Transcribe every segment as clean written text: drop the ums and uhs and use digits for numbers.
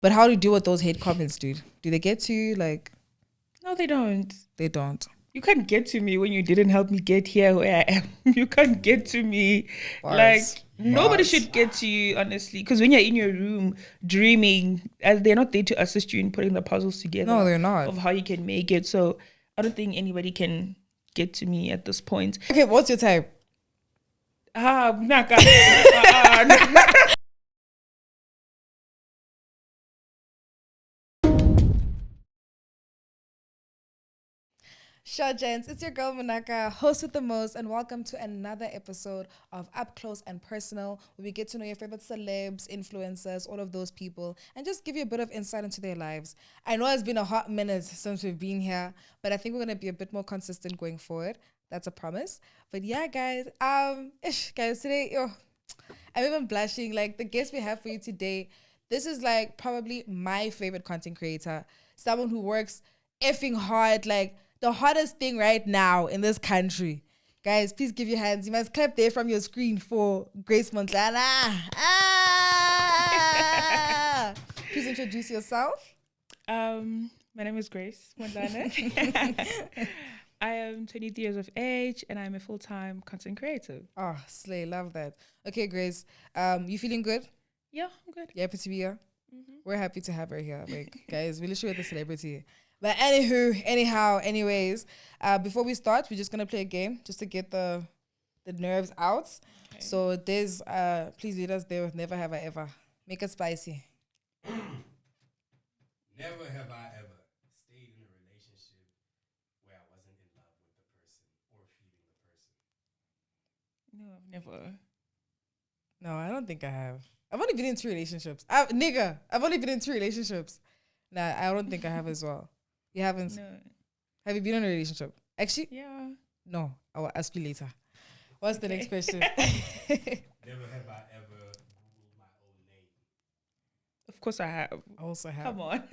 But how do you deal with those hate comments, dude? Do they get to you? Like, No, they don't. they don't. You can't get to me when you didn't help me get here where I am. You can't get to me. Bars. Like, nobody Bars. should get to you, honestly. Because when you're in your room dreaming, they're not there to assist you in putting the puzzles together. No, they're not. Of how you can make it. So I don't think anybody can get to me at this point. Okay, what's your type? Naka. Sure, gents, it's your girl Manaka, host with the most, and welcome to another episode of Up Close and Personal, where we get to know your favorite celebs, influencers, all of those people, and just give you a bit of insight into their lives. I know it's been a hot minute since we've been here, but I think we're gonna be a bit more consistent going forward. That's a promise. But yeah, guys, guys, today, I'm even blushing. Like the guest we have for you today, this is like probably my favorite content creator, someone who works effing hard, like the hottest thing right now in this country. Guys, please give your hands. You must clap there from your screen for Grace Mondlana. Ah! Please introduce yourself. My name is Grace Mondlana. I am 23 years of age and I'm a full-time content creator. Oh, slay, love that. Okay, Grace, you feeling good? Yeah, I'm good. You happy to be here? Mm-hmm. We're happy to have her here. Like, guys, we're literally the celebrity. But anyways, before we start, we're just gonna play a game just to get the nerves out. Okay. So there's please lead us there with Never Have I Ever. Make it spicy. Never have I ever stayed in a relationship where I wasn't in love with the person or feeling the person. No, I've never. No, I don't think I have. I've only been in 2 relationships. I've only been in 2 relationships. Nah, I don't think I have as well. You haven't? No. Have you been in a relationship? Actually? Yeah. No, I will ask you later. What's the next question? Never have I ever Googled my own name. Of course I have. I also have. Come on.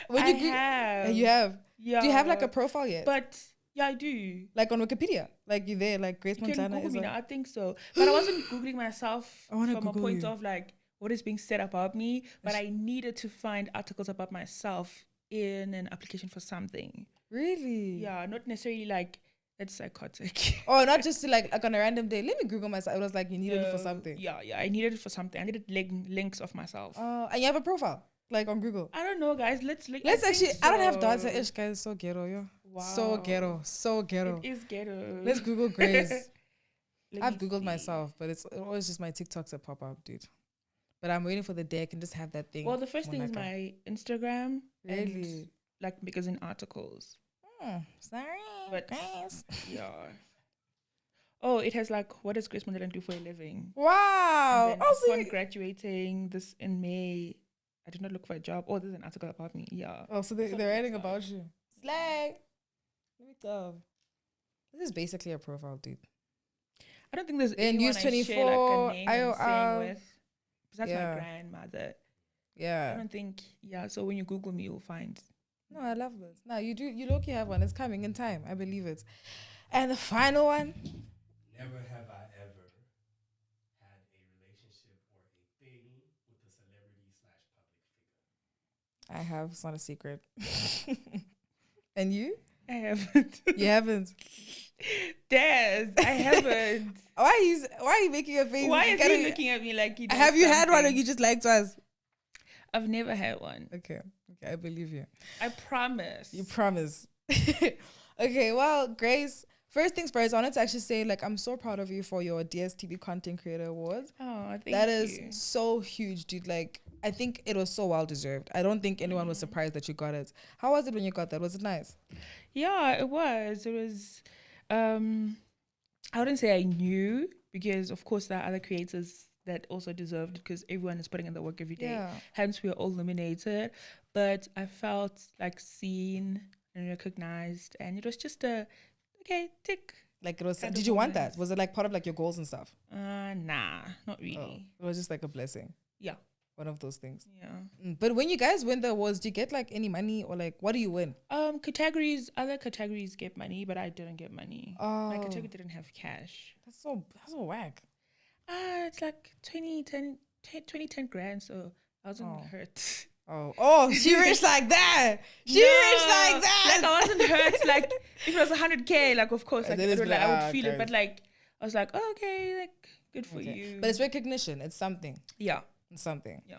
When you have. You have? Yeah. Do you have like a profile yet? But yeah, I do. Like on Wikipedia? Like you there, like Grace You can Mondlana Google is me like... now. I think so. But I wasn't Googling myself from a point you. of like what is being said about me. But I needed to find articles about myself in an application for something. Really? Yeah, not necessarily like it's psychotic. Oh, not just to like on a random day. Let me Google myself. It was like you needed it for something. Yeah, I needed it for something. I needed links of myself. And you have a profile like on Google. I don't know, guys. Let's actually. So. I don't have data. Ish, guys, so ghetto, yo. Wow. So ghetto. It is ghetto. Let's Google Grace. I've Googled myself, but it's always just my TikToks that pop up, dude. But I'm waiting for the day I can just have that thing. Well, the first thing is my Instagram. Really? And like magazine articles. Sorry, but guys. Yeah. Oh, it has like, what does Grace Mondlana do for a living? Wow. Upon graduating this in May, I did not look for a job. Oh, there's an article about me. Yeah. Oh, so they're writing about you. Slag. Let me go. This is basically a profile, dude. I don't think there's anyone News 24, I share like a name and saying with. Besides my grandmother. Yeah. I don't think, so when you Google me, you'll find. No, I love this. No, you do. You low-key have one. It's coming in time. I believe it. And the final one. Never have I ever had a relationship or a thing with a celebrity/public figure. I have. It's not a secret. And you? I haven't. You haven't? Des, I haven't. Why are you making a face? Why is he looking at me like you know have you had one or you just lied to us? I've never had one. Okay, I believe you. I promise. You promise. Okay, well, Grace, first things first, I wanted to actually say, like, I'm so proud of you for your DStv Content Creator Award. Oh, thank you. That is so huge, dude. Like, I think it was so well deserved. I don't think anyone was surprised that you got it. How was it when you got that? Was it nice? Yeah, it was. It was, I wouldn't say I knew because, of course, there are other creators that also deserved it because everyone is putting in the work every day. Yeah. Hence, we are all nominated. But I felt like seen and recognized, and it was just a tick. Like it was. Did you want that? Was it like part of like your goals and stuff? Nah, not really. It was just like a blessing. Yeah. One of those things. Yeah. But when you guys win the awards, do you get like any money or like what do you win? Other categories get money, but I didn't get money. My category didn't have cash. That's so whack. It's like 10 grand, so I wasn't Oh. hurt. Oh, she rich like that. She rich like that. Like, I wasn't hurt. Like, if it was 100K, like, of course, like, then it's I would like, feel it. But, guys. like, I was like, oh, okay, like, good for Okay. you. But it's recognition. It's something. yeah. It's something. Yeah.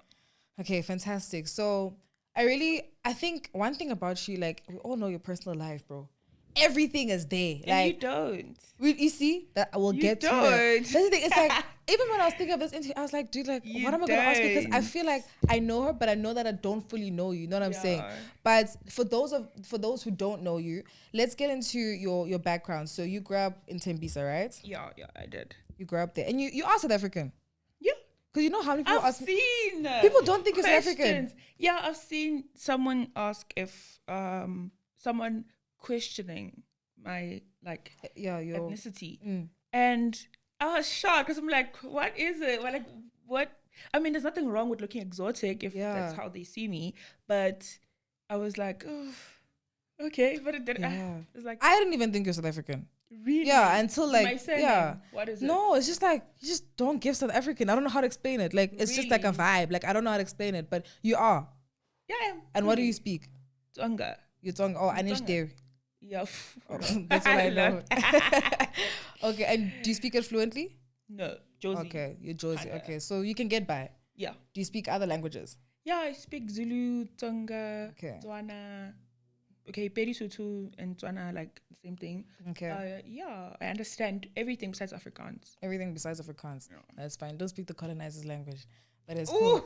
Okay, fantastic. So I think one thing about you, like, we all know your personal life, bro. Everything is there. And like you don't. you see that I will You get to don't. that. That's the thing. It's like even when I was thinking of this interview, I was like, dude, like, You what am I gonna ask her? Because I don't. feel like I know her, but I know that I don't fully know you. You know what I'm saying? Yeah. But for those who don't know you, let's get into your background. So you grew up in Tembisa, right? Yeah, I did. You grew up there, and you are South African. Yeah. Because you know how many people I've ask me. seen People don't think you're South African. questions. Yeah, I've seen someone ask if someone questioning my like Yeah, your ethnicity, and I was shocked because I'm like, what is it? Well, like, what? I mean, there's nothing wrong with looking exotic if that's how they see me, but I was like, oh, okay, but it didn't. Yeah. It's like, I didn't even think you're South African. really? Yeah, until My like surname, what is it? No, it's just like you just don't give South African. I don't know how to explain it. Like it's just like a Really? vibe. Like I don't know how to explain it, but you are. Yeah, I am. And what do you speak? Tonga. You're talking. Oh, Anish Tonga. Dairy. Yeah. That's what I know. love- Okay, and do you speak it fluently? No, Josie. Okay, you're Josie. Kinda. Okay, so you can get by. Yeah. Do you speak other languages? Yeah, I speak Zulu, Tonga, Okay. Tswana. Okay, Pedi Sotho and Tswana are like the same thing. Okay. Yeah, I understand everything besides Afrikaans. Everything besides Afrikaans. Yeah. That's fine. Don't speak the colonizer's language. But it's cool.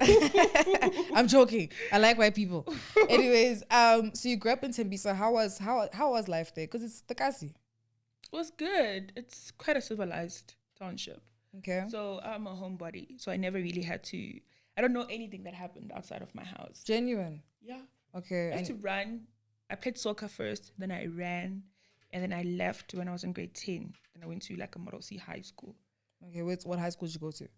I'm joking. I like white people. Anyways, so you grew up in Tembisa. How was life there? Because it's Takasi. It was good. It's quite a civilized township. Okay. So I'm a homebody. So I never really had to, I don't know anything that happened outside of my house. Genuine. Yeah. Okay. I used to And run. I played soccer first, then I ran, and then I left when I was in grade 10. Then I went to like a Model C high school. okay, wait, what high school did you go to?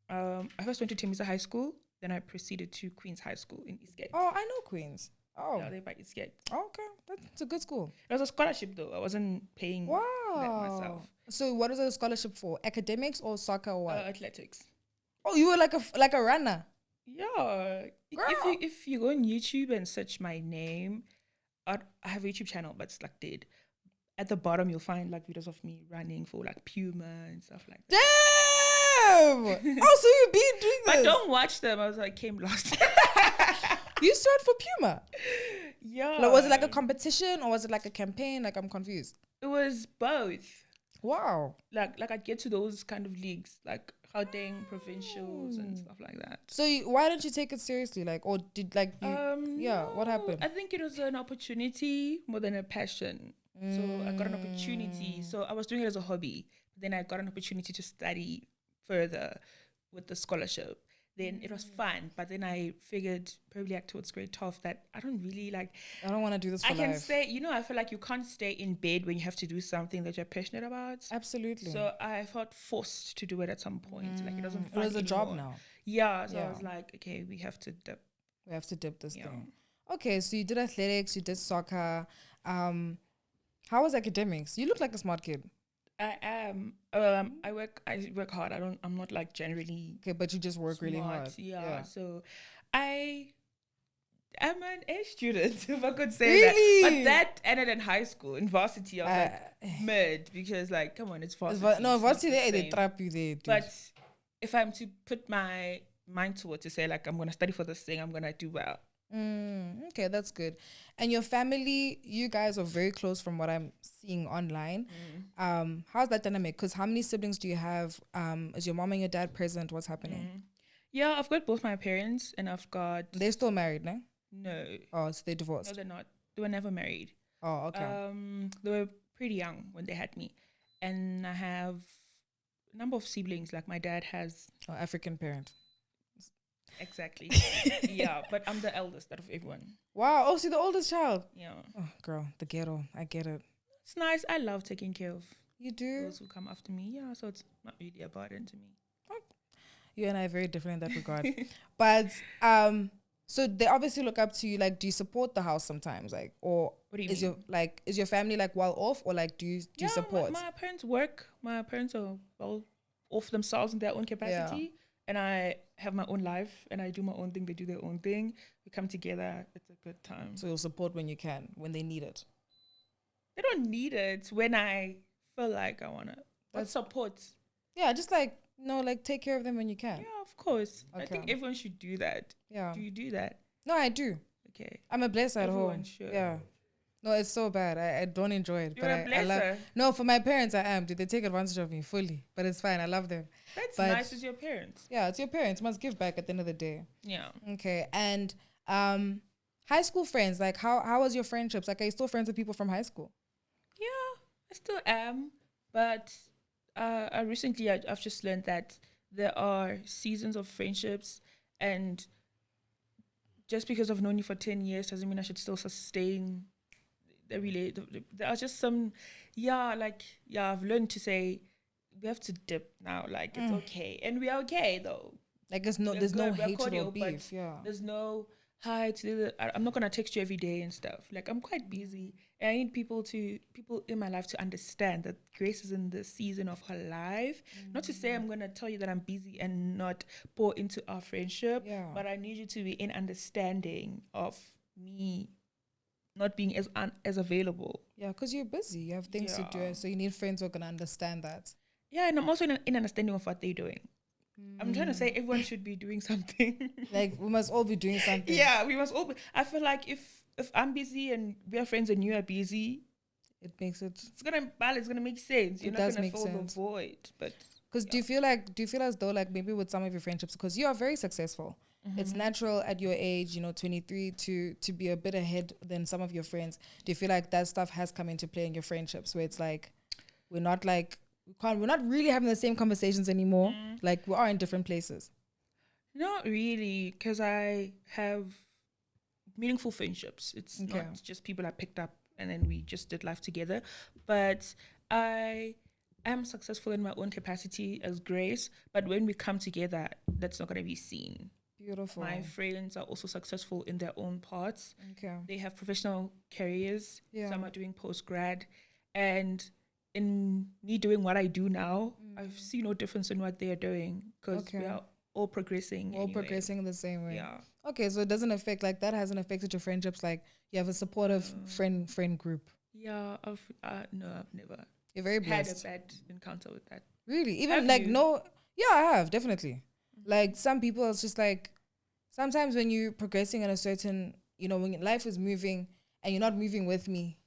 I first went to Tembisa High School, then I proceeded to Queen's High School in Eastgate. Oh, I know Queens. Oh, Yeah, they by Eastgate. okay. That's a good school. It was a scholarship though. I wasn't paying that myself. Wow. So what is a scholarship for? Academics or soccer or what? Athletics. Oh, you were like a runner. Yeah. Girl. If you go on YouTube and search my name, I have a YouTube channel, but it's like dead. At the bottom, you'll find like videos of me running for like Puma and stuff like that. Damn! Oh, so you been doing this? But don't watch them. I was like, came last. You started for Puma. Yeah. Like, was it like a competition or was it like a campaign? Like I'm confused. It was both. Wow. Like I'd get to those kind of leagues, like Gauteng provincials and stuff like that. So why didn't you take it seriously? Like, or did like you? Yeah. What No, happened? I think it was an opportunity more than a passion. So I got an opportunity. So I was doing it as a hobby. Then I got an opportunity to study further with the scholarship. Then it was fun, but then I figured probably like towards grade 12 that I don't really like. I don't want to do this for I can life. stay, I feel like you can't stay in bed when you have to do something that you're passionate about. Absolutely. So I felt forced to do it at some point. Like it doesn't. It was a job now. Yeah. So I Yeah. was like, okay, we have to dip. We have to dip this Yeah. thing. Okay, so you did athletics, you did soccer. How was academics? You look like a smart kid. I am. I work hard. I'm not like generally Okay, but you just work really smart. hard. Yeah. So I am an A student, if I could say Really? that. But that ended in high school. In varsity, I was like mid because like, come on, it's varsity. No, it's not varsity the they same. trap you there. Dude. But if I'm to put my mind to it to say like I'm gonna study for this thing, I'm gonna do well. Okay, that's good. And your family, you guys are very close from what I'm seeing online. How's that dynamic? Because how many siblings do you have? Is your mom and your dad present? What's happening? Yeah, I've got both my parents and I've got They're still married, no? no. Oh, so they No, divorced. they're not. They were never married. Oh, okay. They were pretty young when they had me. And I have a number of siblings. Like my dad has African parent. exactly. Yeah, but I'm the eldest out of everyone. Wow. Oh, so you're the oldest child. Yeah. Oh, girl, the ghetto. I get it. It's nice. I love taking care of You do. those who come after me. Yeah, so it's not really a burden to me. You and I are very different in that regard. But so they obviously look up to you. Like, do you support the house sometimes? Like, or What do you is mean? is your family like well off, or like do you support? My parents work. My parents are well off themselves in their own capacity. and I have my own life, and I do my own thing. They do their own thing. We come together. It's a good time. So you'll support when you can, when they need it. They don't need it when I feel like I wanna. But That's- support. Yeah, just like like take care of them when you can. Yeah, of course. I think Okay. everyone should do that. Yeah. Do you do that? No, I do. Okay. I'm a blesser at Everyone home. should. Yeah. No, it's so bad. I don't enjoy it. You're but a I love. blesser. No, for my parents, I am. Dude, they take advantage of me fully, but it's fine. I love them. That's But- nice as your parents. Yeah, it's your parents. Must give back at the end of the day. Yeah. Okay, and high school friends. Like, how was your friendships? Like, are you still friends with people from high school? Yeah, I still am. But I recently, I've just learned that there are seasons of friendships, and just because I've known you for 10 years doesn't mean I should still sustain the there are just some, I've learned to say we have to dip now. Like, it's okay. And we are okay, though. Like, there's no We're hatred cordial, or but beef. Yeah. There's no hi I'm not gonna text you every day and stuff. Like, I'm quite busy, and I need people in my life to understand that Grace is in the season of her life. Not to say I'm gonna tell you that I'm busy and not pour into our friendship, Yeah. but I need you to be in understanding of me not being as available. Yeah, because you're busy. You have things to Yeah. do. So you need friends who are going to understand that. Yeah, and I'm also in understanding of what they're doing. I'm trying to say everyone should be doing something. Like, we must all be doing something. Yeah, we must all. I feel like if I'm busy and we are friends and you are busy, It makes it. it's gonna balance. It's gonna make sense. You're It not does gonna make fill sense. the void. But Because do you feel as though, like, maybe with some of your friendships, because you are very successful, it's natural at your age, 23, to be a bit ahead than some of your friends. Do you feel like that stuff has come into play in your friendships, where it's like we're not really having the same conversations anymore? Like, we are in different places. not really, because I have meaningful friendships. It's Okay. not just people I picked up and then we just did life together. But I am successful in my own capacity as Grace. But when we come together, that's not gonna be seen. Beautiful. My friends are also successful in their own parts. Okay. They have professional careers. Yeah. Some are doing post-grad. And in me doing what I do now, I see no difference in what they are doing, because Okay. we are all progressing. All anyway. progressing in the same way. Yeah. Okay, so it doesn't affect, like, that hasn't affected your friendships. Like, you have a supportive friend group. Yeah. No, I've never You're very had a blessed. bad encounter with that. Really? Even Have like you? no. Yeah, I have definitely. Like, some people, it's just like sometimes when you're progressing in a certain, when life is moving and you're not moving with me,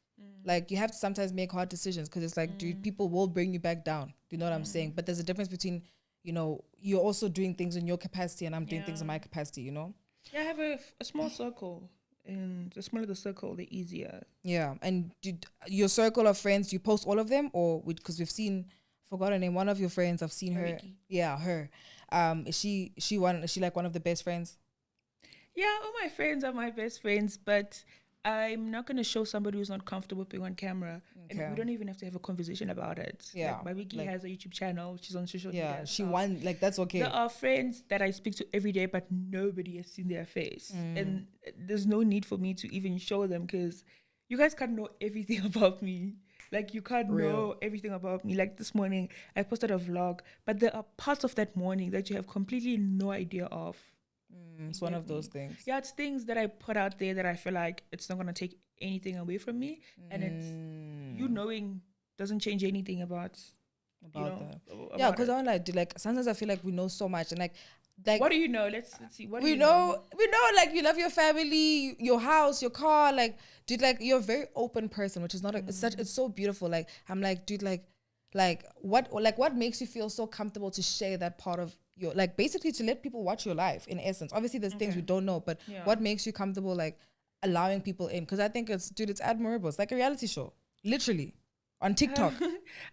like, you have to sometimes make hard decisions, because it's like, dude, people will bring you back down. Do you know what I'm saying? But there's a difference between, you're also doing things in your capacity and I'm doing things in my capacity. Yeah, I have a small circle, and the smaller the circle, the easier. Yeah. And your circle of friends, you post all of them, or because we've seen, forgot her name, one of your friends, I've seen her. Mariki. Yeah, her. Is she like one of the best friends? Yeah, all my friends are my best friends, but I'm not gonna show somebody who's not comfortable being on camera, and Okay. we don't even have to have a conversation about it. Yeah, like Mariki like- has a YouTube channel. She's on social Yeah, media. she so won. Like, that's okay. There are friends that I speak to every day, but nobody has seen their face, and there's no need for me to even show them, because you guys can't know everything about me. Like, you can't Real. know everything about me. Like, this morning, I posted a vlog, but there are parts of that morning that you have completely no idea of. It's one get of those me? things. Yeah, it's things that I put out there that I feel like it's not gonna take anything away from me, and it's you knowing doesn't change anything about About that. about Yeah, because it. I'm like sometimes I feel like we know so much, and like What do you know? Let's see. What do we you know like you love your family, your house, your car. Like, dude, like, you're a very open person, which is not it's so beautiful. Like, I'm like, dude, like what makes you feel so comfortable to share that part of your, like, basically to let people watch your life, in essence. Obviously there's things we don't know, but Yeah. what makes you comfortable, like, allowing people in? Because I think it's admirable. It's like a reality show, literally, on TikTok.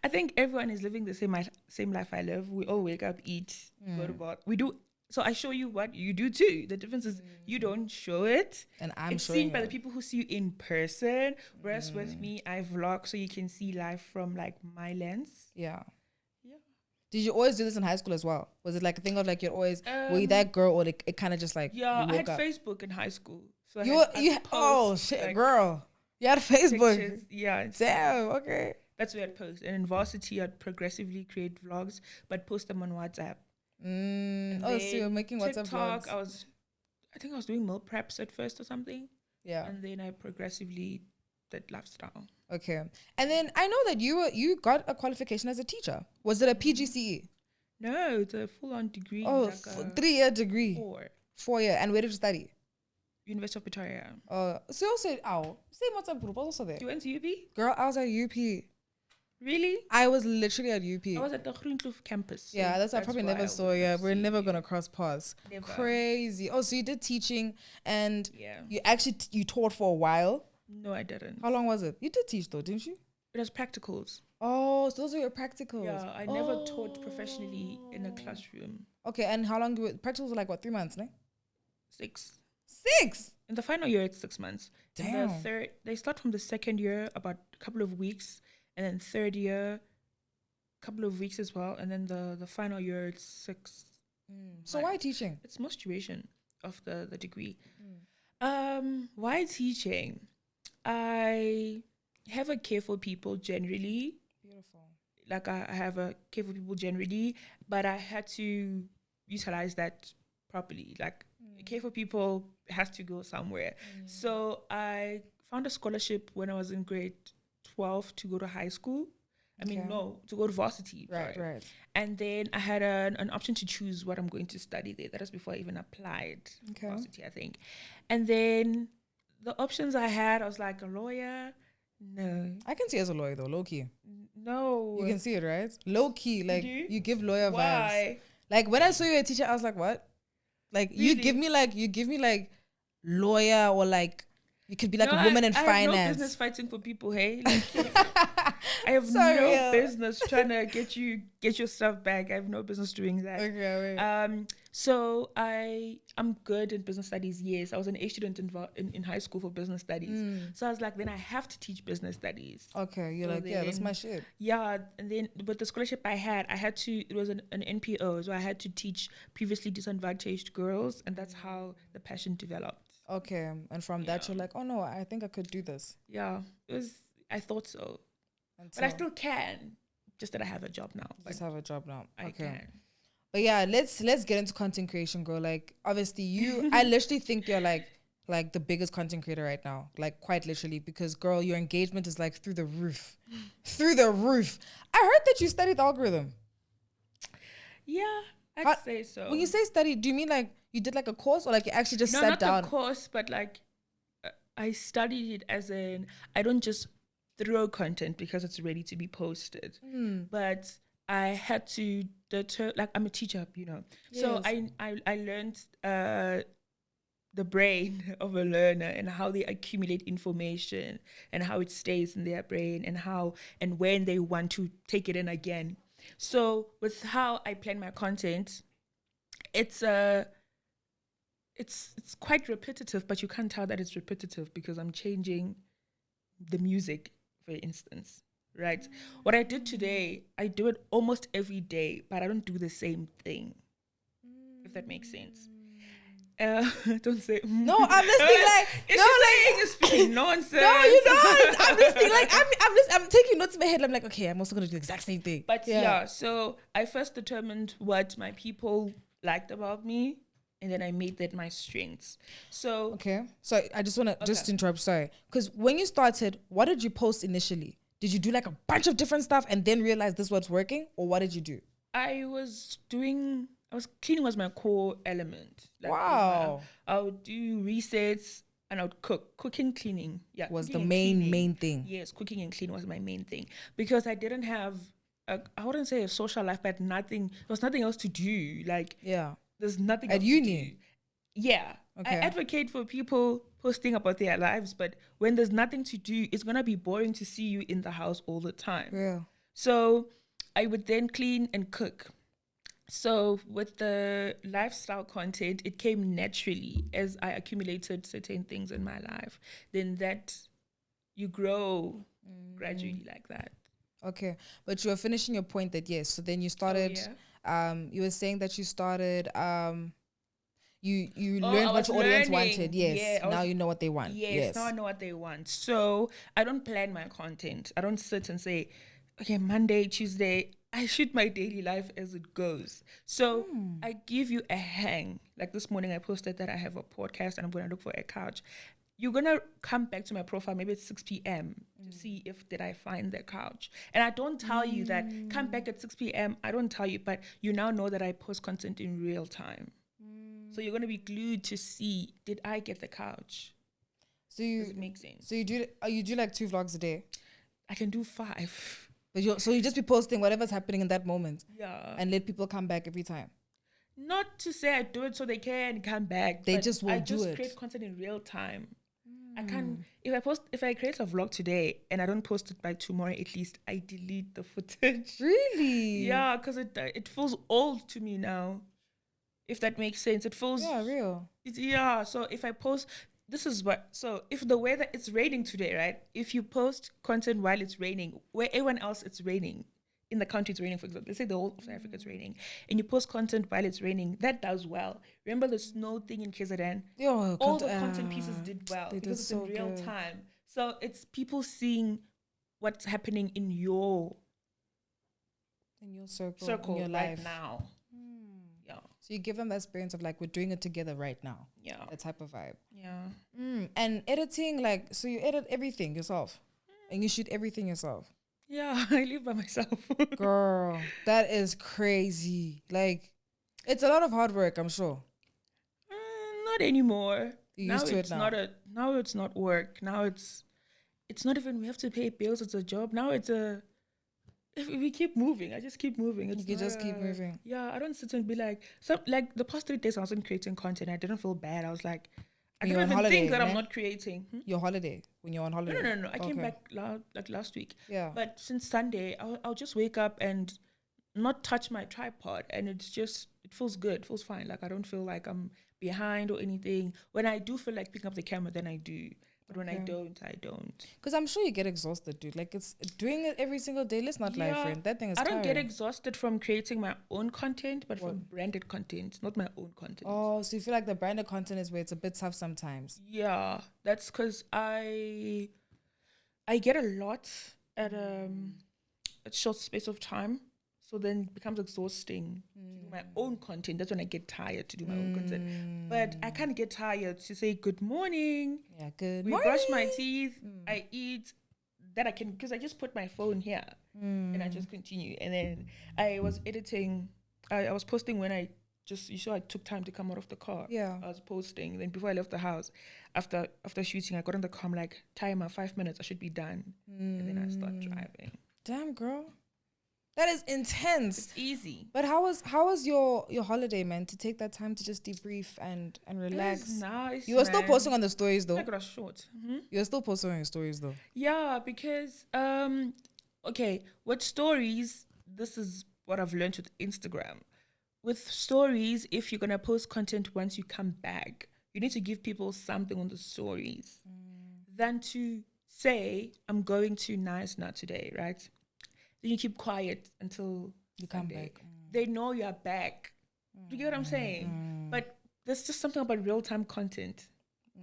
I think everyone is living the same life I live. We all wake up, eat, go to bed. We do. So I show you what you do too. The difference is you don't show it. And I'm it's showing seen by it. the people who see you in person. Whereas with me, I vlog so you can see life from, like, my lens. Yeah. Yeah. Did you always do this in high school as well? Was it like a thing of, like, you're always were you that girl, or like, it kind of just like Yeah, you I had woke up? Facebook in high school. So You oh shit, like, girl, you had Facebook. pictures. Yeah, it's- Damn. Okay. that's where I'd post. And in varsity, I'd progressively create vlogs, but post them on WhatsApp. Oh, so you're making WhatsApp TikTok, vlogs. I think I was doing meal preps at first or something. Yeah. And then I progressively did lifestyle. Okay. And then I know that you got a qualification as a teacher. Was it a PGCE? No, it's a full-on degree. Oh, like a 3-year degree. 4. 4-year. And where did you study? University of Pretoria. So you also, same WhatsApp group. I was also there. You went to UP? Girl, I was at UP. Really? I was literally at UP. I was at the Groenkloof campus. So Yeah, that's I probably why never I saw. wouldn't Yeah, have we're seen never you. gonna cross paths. Never. Crazy. Oh, so you did teaching and Yeah. you actually you taught for a while. No, I didn't. How long was it? You did teach though, didn't you? It was practicals. Oh, so those are your practicals. Yeah, I never taught professionally in a classroom. Okay, and how long practicals were like what, 3 months, no? 6. 6. In the final year, it's 6 months. In the Damn. third, they start from the second year, about a couple of weeks, and then third year, couple of weeks as well, and then the final year, it's 6. So why teaching? It's most duration of the degree. Why teaching? I have a care for people generally. Beautiful. Like I have a care for people generally, but I had to utilize that properly. Like care for people has to go somewhere. So I found a scholarship when I was in grade 12 to go to high school. To go to varsity. Right. And then I had an option to choose what I'm going to study there. That was before I even applied Okay. varsity, I think. And then the options I had, I was like, a lawyer? No. I can see you as a lawyer though, low key. No. You can see it, right? Low key, like do? you give lawyer vibes. Why? Like when I saw you a teacher, I was like, what? Like you Really? give me like lawyer or like you could be like a woman in I have no finance. business fighting for people, hey? Like, I have Sorry, no yeah. business trying to get your stuff back. I have no business doing that. Okay, wait. So I'm good in business studies. Yes, I was an A student in high school for business studies. So I was like, then I have to teach business studies. Okay, you're So like, yeah, that's then- my shit. Yeah, and then with the scholarship I had to, it was an NPO, so I had to teach previously disadvantaged girls, and that's how the passion developed. Okay, and from that Yeah. you're like, oh no, I think I could do this. Yeah, I thought so. Until But I still can, just that I have a job now. just But have a job now. I can. But yeah, let's get into content creation, girl. Like obviously I literally think you're like the biggest content creator right now. Like quite literally, because girl, your engagement is like through the roof. Through the roof. I heard that you studied algorithm. Yeah, I'd How- say so. When you say study, do you mean like you did like a course or like you actually just no, sat not down? the course, but like I studied it as in I don't just throw content because it's ready to be posted, but I had to like I'm a teacher, so Yes. I learned the brain of a learner and how they accumulate information and how it stays in their brain and how and when they want to take it in again. So with how I plan my content, it's quite repetitive, but you can't tell that it's repetitive because I'm changing the music, for instance, right? What I did today, I do it almost every day, but I don't do the same thing, if that makes sense. Don't say No, I'm listening like If no, she's like saying you're speaking nonsense. no, you don't. I'm listening like I'm taking notes in my head. I'm like, okay, I'm also gonna do the exact same thing. But yeah, so I first determined what my people liked about me, and then I made that my strengths. So Okay. So I just want to just interrupt. Sorry, because when you started, what did you post initially? Did you do like a bunch of different stuff and then realize this was working, or what did you do? I was cleaning was my core element. Like, Wow. I would do resets and I would cook. Cooking, cleaning. Yeah. Was the cooking and main cleaning. thing? Yes, cooking and cleaning was my main thing because I didn't have I wouldn't say a social life, but there was nothing else to do. Like Yeah. there's nothing At else uni? to do. Yeah. Okay. I advocate for people posting about their lives, but when there's nothing to do, it's gonna be boring to see you in the house all the time. Yeah. So I would then clean and cook. So with the lifestyle content, it came naturally as I accumulated certain things in my life. Then that you grow gradually like that. Okay. But you were finishing your point that yes. So then you started. You were saying that you started. You Oh, learned I what was your audience learning. wanted. Yes. Yeah, I Now was- you know what they want. Yes, now I know what they want. So I don't plan my content. I don't sit and say, okay, Monday, Tuesday. I shoot my daily life as it goes. So I give you a hang. Like this morning, I posted that I have a podcast and I'm going to look for a couch. You're going to come back to my profile, maybe it's 6 p.m. to see if did I find the couch. And I don't tell you that come back at 6 p.m. I don't tell you, but you now know that I post content in real time. So you're going to be glued to see, did I get the couch? So Does it make sense? So you do like 2 vlogs a day? I can do 5. But you just be posting whatever's happening in that moment. Yeah. And let people come back every time. Not to say I do it so they can come back. They but just won't I do just it. create content in real time. I can if I create a vlog today and I don't post it by tomorrow, at least I delete the footage. Really? Yeah, because it feels old to me now. If that makes sense, it feels real. So if I post, this is what. So if the weather, it's raining today, right? If you post content while it's raining, where everyone else it's raining, in the country it's raining, for example, let's say the whole of South Africa is raining, and you post content while it's raining, that does well. Remember the snow thing in KZN? All the content pieces did well because it's in real time. So it's people seeing what's happening in your circle in your right life now. Yeah. So you give them the experience of like, we're doing it together right now. Yeah. That type of vibe. Yeah. And editing, like, so you edit everything yourself and you shoot everything yourself. Yeah, I live by myself. Girl, that is crazy. Like, it's a lot of hard work, I'm sure. Not anymore. You're used to it now. Now it's not work. Now it's not even we have to pay bills. It's a job. Now it's if we keep moving, I just keep moving. You just keep moving. Yeah, I don't sit and be like, like the past 3 days I wasn't creating content. I didn't feel bad. I was like, I didn't even think that I'm not creating. Your holiday, when you're on holiday? No. I came back last week. Yeah. But since Sunday, I'll just wake up and not touch my tripod. And it feels good. It feels fine. Like I don't feel like I'm behind or anything. When I do feel like picking up the camera, then I do. But when I don't. Because I'm sure you get exhausted, dude. Like, it's doing it every single day. Let's not lie, friend. That thing is tiring. I don't get exhausted from creating my own content, but from branded content, not my own content. Oh, so you feel like the branded content is where it's a bit tough sometimes. Yeah, that's because I get a lot at a short space of time. So then it becomes exhausting to do my own content. That's when I get tired to do my own content. But I can't get tired to say good morning. Yeah, good morning. We brush my teeth. I eat. That I can, because I just put my phone here and I just continue. And then I was editing. I was posting when I took time to come out of the car. Yeah. I was posting. Then before I left the house, after shooting, I got in the car. I'm like, timer, 5 minutes. I should be done. And then I start driving. Damn, girl. That is intense. It's easy. But how was your holiday, man? To take that time to just debrief and relax. It's nice. You were still posting on the stories though. I got a short. You were still posting on your stories though. Yeah, because okay, with stories, this is what I've learned with Instagram. With stories, if you're gonna post content once you come back, you need to give people something on the stories than to say, I'm going to Nice Nut today, right? Then you keep quiet until you come Sunday. back. They know you're back. Do you get what I'm saying? But there's just something about real-time content.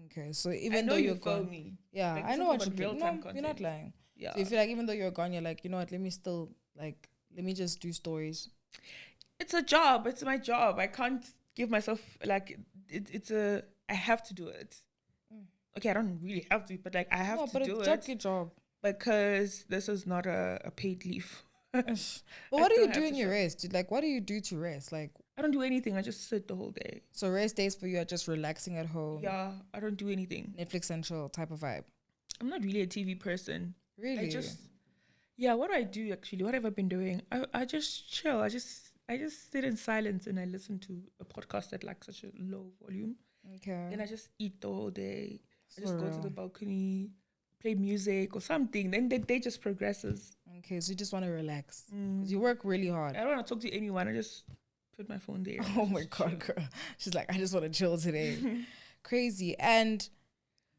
Okay, so even though you're feel gone, me. Yeah, like, I know what you mean. No, content. you're not lying. Yeah. So you feel like even though you're gone, you're like, you know what? Let me just do stories. It's a job. It's my job. I can't give myself like I have to do it. Okay, I don't really have to, but like I have to do it. But it's your job. Because this is not a paid leave. But what do you do in your rest? Like, what do you do to rest? Like, I don't do anything. I just sit the whole day. So rest days for you are just relaxing at home. Yeah, I don't do anything. Netflix and chill type of vibe. I'm not really a TV person. Really? What do I do actually? What have I been doing? I just chill. I just sit in silence and I listen to a podcast at like such a low volume. Okay. Then I just eat the whole day. I just go to the balcony, play music or something. Then the day just progresses. Okay, so you just want to relax. You work really hard. I don't want to talk to anyone. I just put my phone there. Oh my God, girl. She's like, I just want to chill today. Crazy. And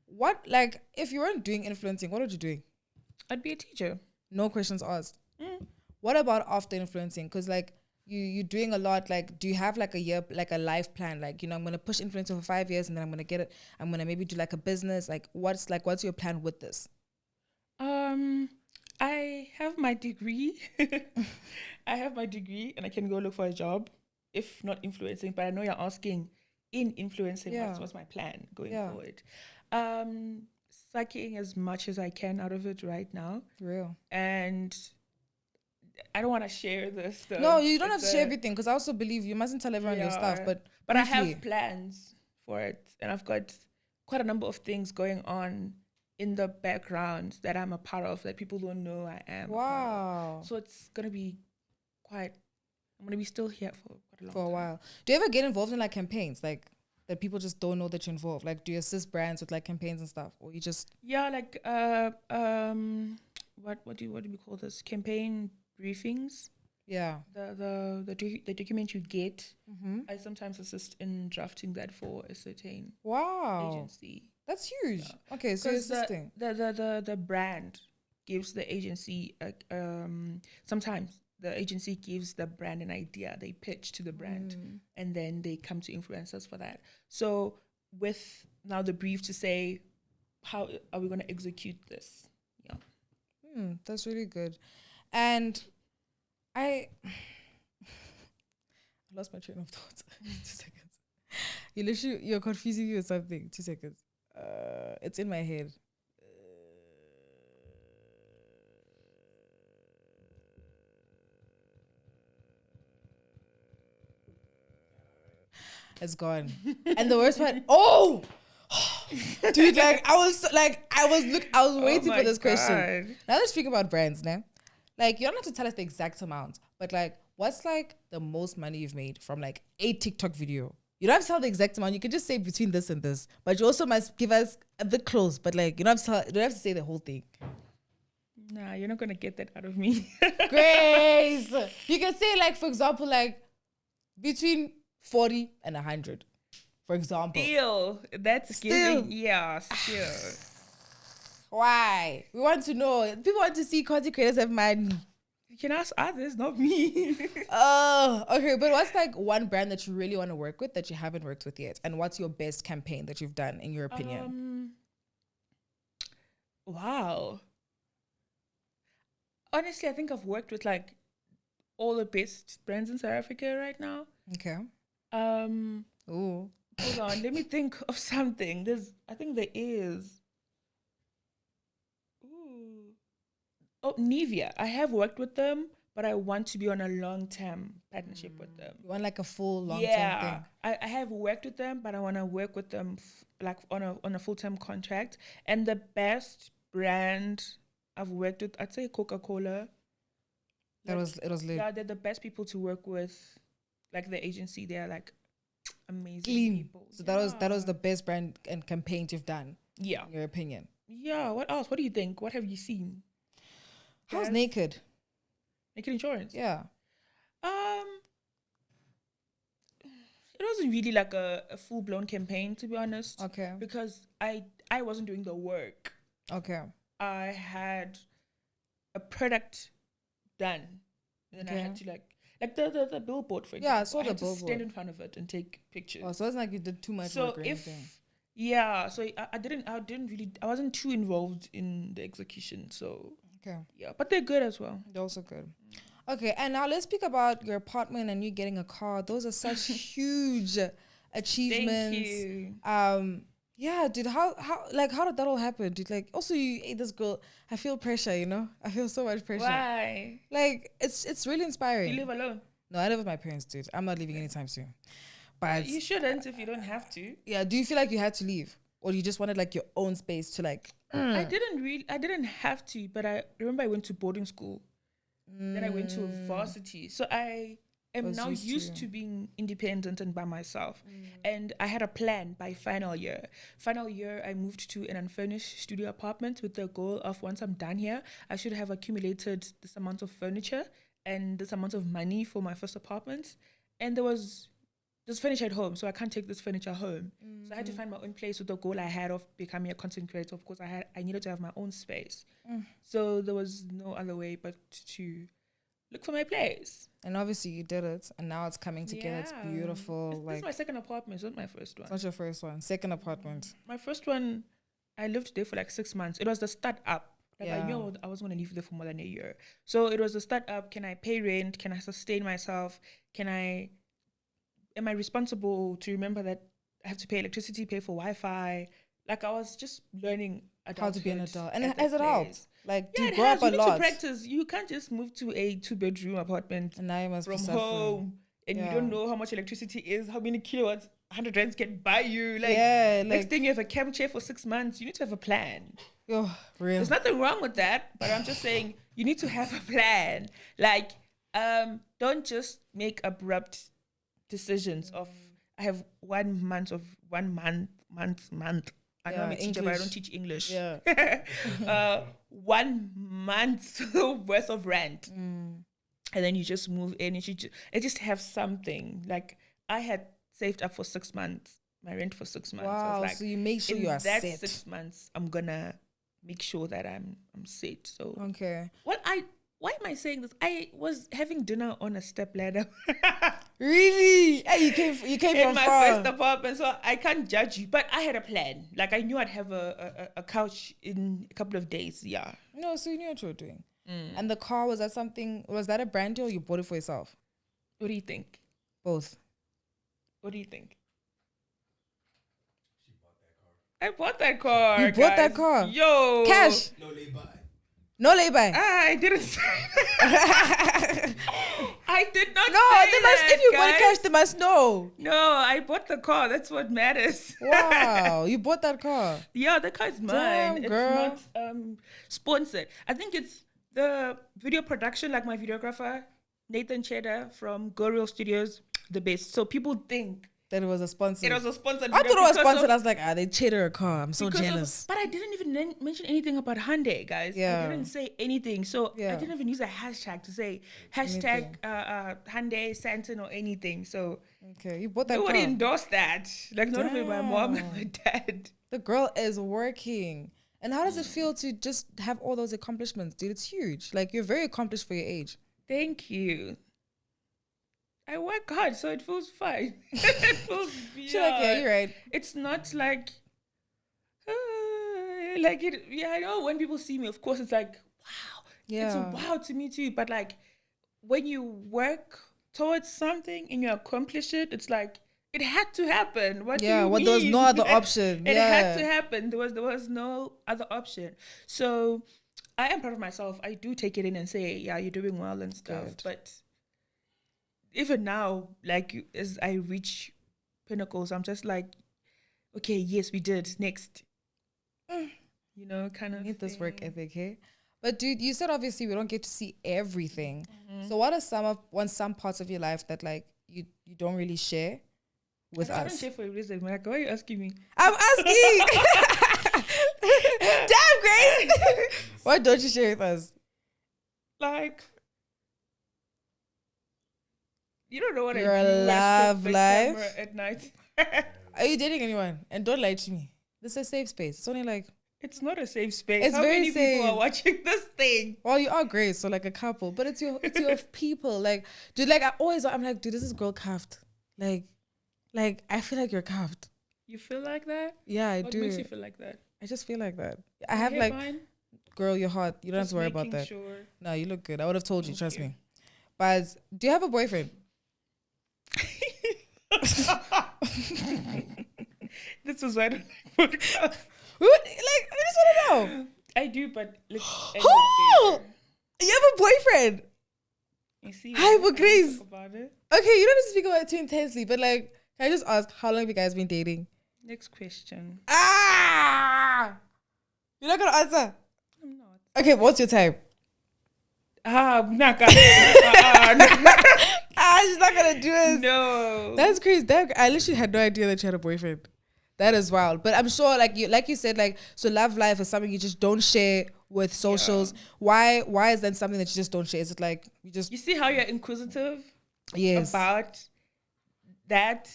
what, like, if you weren't doing influencing, what would you doing? I'd be a teacher. No questions asked. What about after influencing? Because like you're doing a lot. Like, do you have like a year, like a life plan? Like, you know, I'm gonna push influencer for 5 years and then I'm gonna get it. I'm gonna maybe do like a business. Like, what's your plan with this? I have my degree. I have my degree and I can go look for a job if not influencing. But I know you're asking in influencing, Yeah. what's my plan going Yeah. forward? Sucking as much as I can out of it right now. Real. And I don't want to share this. No, you don't have to share everything because I also believe you mustn't tell everyone your stuff. Yeah. But I briefly. have plans for it. And I've got quite a number of things going on in the background that I'm a part of that people don't know I am. a part Wow. of. So it's going to be quite, I'm going to be still here for quite a long For a time. while. Do you ever get involved in like campaigns? Like that people just don't know that you're involved? Like do you assist brands with like campaigns and stuff? Or you just Yeah, like what do we call this? Campaign briefings. yeah. The document you get. Mm-hmm. I sometimes assist in drafting that for a certain Wow. agency. That's huge. Yeah. Okay, so you're Because assisting. the brand gives the agency sometimes the agency gives the brand an idea. They pitch to the brand and then they come to influencers for that. So with now the brief to say, how are we going to execute this? Yeah. That's really good. And I lost my train of thought. 2 seconds. You're confusing me with something. 2 seconds. It's in my head. It's gone. And the worst part, dude, I was waiting for this question. Now let's speak about brands now. Like, you don't have to tell us the exact amount, but like, what's like the most money you've made from like a TikTok video? You don't have to tell the exact amount. You can just say between this and this, but you also must give us a bit close. But like, you don't have to say the whole thing. Nah, you're not gonna get that out of me. Grace, you can say like, for example, like between 40 and 100, for example. Still, that's giving. Yeah, still. Why? We want to know. People want to see content creators have money. You can ask others, not me. Oh, okay. But what's like one brand that you really want to work with that you haven't worked with yet? And what's your best campaign that you've done, in your opinion? Wow. Honestly, I think I've worked with like all the best brands in South Africa right now. Okay. Hold on, let me think of something. I think there is. Oh, Nivea. I have worked with them, but I want to be on a long-term partnership with them. You want like a full long-term thing? I have worked with them, but I want to work with them like on a full-time contract. And the best brand I've worked with, I'd say Coca-Cola. It was lit. Yeah, they're the best people to work with. Like the agency, they're like amazing Clean. people. So that was the best brand and campaign you've done. Yeah. In your opinion. Yeah. What else? What do you think? What have you seen? How's Naked? Naked Insurance. Yeah. It wasn't really like a full blown campaign, to be honest. Okay. Because I wasn't doing the work. Okay. I had a product done. And then I had to like the billboard, for example. Yeah, I saw the had to billboard. stand in front of it and take pictures. Oh, so it's like you did too much So work or if anything. yeah, so I wasn't too involved in the execution. So Okay. yeah, but they're good as well. They're also good. Okay, and now let's speak about your apartment and you getting a car. Those are such huge achievements. Thank you. Yeah, dude, how did that all happen? Dude, like, also you ate this girl. I feel pressure, you know? I feel so much pressure. Why? Like, it's really inspiring. You live alone? No, I live with my parents, dude. I'm not leaving anytime soon. But You shouldn't if you don't have to. yeah, do you feel like you had to leave? Or you just wanted like your own space to like I didn't have to, but I remember I went to boarding school. Then I went to varsity. So I am Was now used used to- to being independent and by myself. And I had a plan by final year. Final year, I moved to an unfurnished studio apartment with the goal of once I'm done here, I should have accumulated this amount of furniture and this amount of money for my first apartment. And there's furniture at home, so I can't take this furniture home. So I had to find my own place with the goal I had of becoming a content creator. Of course, I needed to have my own space. So there was no other way but to look for my place. and obviously you did it and now it's coming together. It's Yeah. beautiful. This Like is my second apartment, it's not my first one. it's not your first one. Second apartment. My first one, I lived there for like 6 months. It was the start up. Like I knew I wasn't gonna live there for more than a year. So it was a start up. Can I pay rent? Can I sustain myself? Am I responsible to remember that I have to pay electricity, pay for Wi-Fi? Like I was just learning How to be an adulthood adult. And at has that it helped? place. Like, do Yeah, you it grow has. up You a need lot? to practice. You can't just move to a 2-bedroom apartment And now you must from be suffering. home and you don't know how much electricity is, how many kilowatts 100 rands can buy you. Like, Yeah, next like- thing you have a camp chair for 6 months. You need to have a plan. Oh, real. There's nothing wrong with that, but I'm just saying you need to have a plan. Like, don't just make abrupt decisions of I have 1 month of 1 month. I know I'm a teacher, but I don't teach English. Yeah. 1 month worth of rent, and then you just move in. And I just have something. Like I had saved up for 6 months, my rent for 6 months. I Wow. was like, So you make sure in you are that set. 6 months, I'm gonna make sure that I'm set. So Okay. why am I saying this? I was having dinner on a step ladder. Really? Hey, you came In from my far. first apartment, so I can't judge you. But I had a plan. Like I knew I'd have a couch in a couple of days. Yeah. No, so you knew what you were doing. And the car, was that a brand deal or you bought it for yourself? What do you think? Both. What do you think? I bought that car. You bought that guys. car? Yo. Cash? No lay-by. No lay-by? I didn't say I did not No, say they must, that, if you bought guys. it cash, they must know. No, I bought the car. That's what matters. Wow, you bought that car. Yeah, the car is mine. Damn, it's girl. not sponsored. I think it's the video production, like my videographer, Nathan Cheddar from Go Real Studios, the best. So people think That it was a sponsor. it was a sponsored I video thought it was because sponsored. of- I was like, they cheated a car. I'm so because of- jealous. but I didn't even mention anything about Hyundai, guys. Yeah. I didn't say anything. So Yeah. I didn't even use a hashtag to say hashtag Hyundai, Santon or anything. So Okay, you bought that nobody car. endorsed that. Like not even my mom and Damn. my dad. The girl is working. And how does it feel to just have all those accomplishments, dude? It's huge. Like, you're very accomplished for your age. Thank you. I work hard, so it feels fine. It feels beyond. She's like, yeah, you're right. It's not like it. Yeah, I know when people see me, of course, it's like, wow. Yeah. It's a wow to me too. But like, when you work towards something and you accomplish it, it's like it had to happen. What do you There was mean? no other option. It Yeah. had to happen. There was no other option. So I am proud of myself. I do take it in and say, yeah, you're doing well and stuff. Good. But even now, like as I reach pinnacles, I'm just like, okay, yes, we did. Next. You know, kind of Need this work thing. ethic, hey? But dude, you said obviously we don't get to see everything. Mm-hmm. So what are some parts of your life that like you don't really share with I don't us? share for a reason. Like, why are you asking me? I'm asking. Damn, Grace. Why don't you share with us? Like, you don't know what Your I do. I love stop the life? camera at night. Are you dating anyone? And don't lie to me. This is a safe space. It's only like, It's not a safe space. It's How very many people safe. are watching this thing? well, you are Grace, so like a couple, but it's your people. Like, dude, like I'm like, dude, this is girl cuffed. Like I feel like you're cuffed. You feel like that? Yeah, I What do. makes you feel like that? I just feel like that. I have like, Fine? girl, you're hot. You don't have Just to worry about making that. Sure. No, you look good. I would have told you. Thank Trust you. me. But do you have a boyfriend? This is why I don't like podcasts. Who? Like, I just want to know. I do, but let's end Oh, it you have a boyfriend. there. You see, Hi, I don't Grace. talk about it. Okay, you don't have to speak about it too intensely, but like, can I just ask how long have you guys been dating? Next question. You're not gonna answer. I'm not. Okay, what's your type? Naka. She's not gonna do it. No. That's crazy. I literally had no idea that you had a boyfriend. That is wild. But I'm sure, like you said, like, so love life is something you just don't share with socials. Yeah. Why is that something that you just don't share? Is it like you just You see how you're inquisitive yes? about that?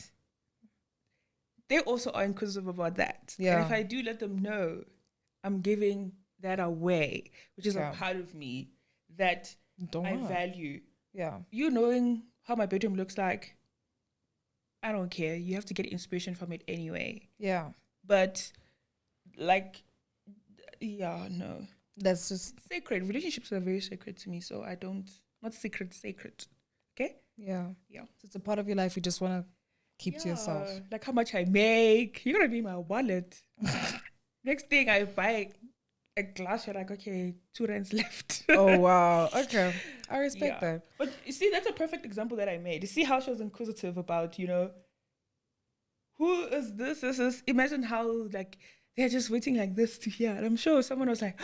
They also are inquisitive about that. Yeah. And if I do let them know, I'm giving that away, which is Yeah. a part of me that Don't I want. value. Yeah. You knowing how my bedroom looks like, I don't care. You have to get inspiration from it anyway. Yeah. But like, yeah, no. That's just Sacred. Relationships are very sacred to me, so I don't, not secret, sacred. Okay? yeah. Yeah. So it's a part of your life you just want to keep to yourself. Like how much I make. You're gonna be my wallet. Next thing I buy a glass, you're like, okay, 2 rands left. Oh wow. Okay. I respect Yeah. that. But you see, that's a perfect example that I made. You see how she was inquisitive about, who is this? This is, imagine how like they're just waiting like this to hear. And I'm sure someone was like,